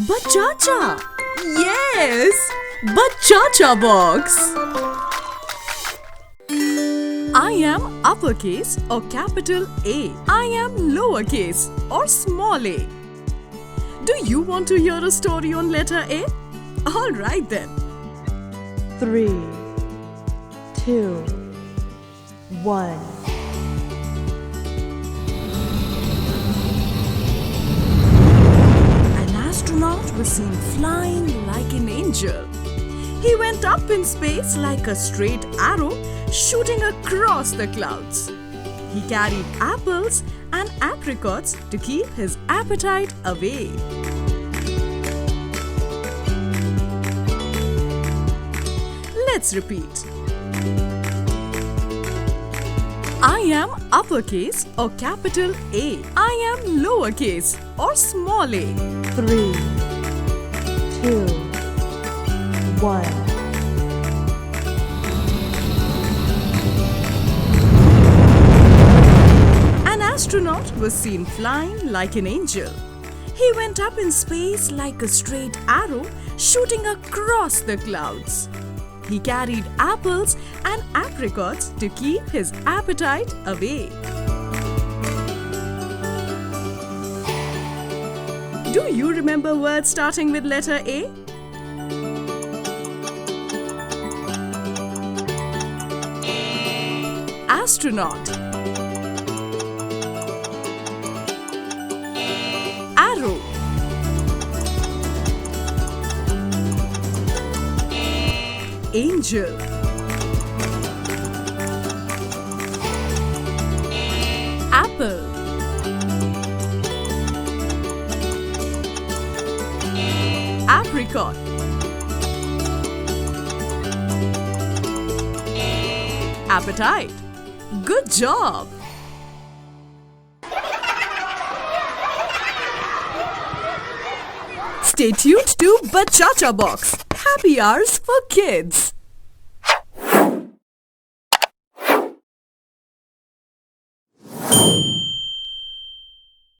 Bachacha! Yes! Bachacha Box! I am uppercase or capital A. I am lowercase or small a. Do you want to hear a story on letter A? Alright then. 3, 2, 1. An astronaut was seen flying like an angel. He went up in space like a straight arrow, shooting across the clouds. He carried apples and apricots to keep his appetite away. Let's repeat. I am uppercase or capital A. I am lowercase or small a. 3, 2, 1. An astronaut was seen flying like an angel. He went up in space like a straight arrow, shooting across the clouds. He carried apples and apricots to keep his appetite away. Do you remember words starting with letter A? Astronaut, arrow, angel, apple, apricot, appetite. Good job! Stay tuned to Bachacha Box. Happy hours for kids.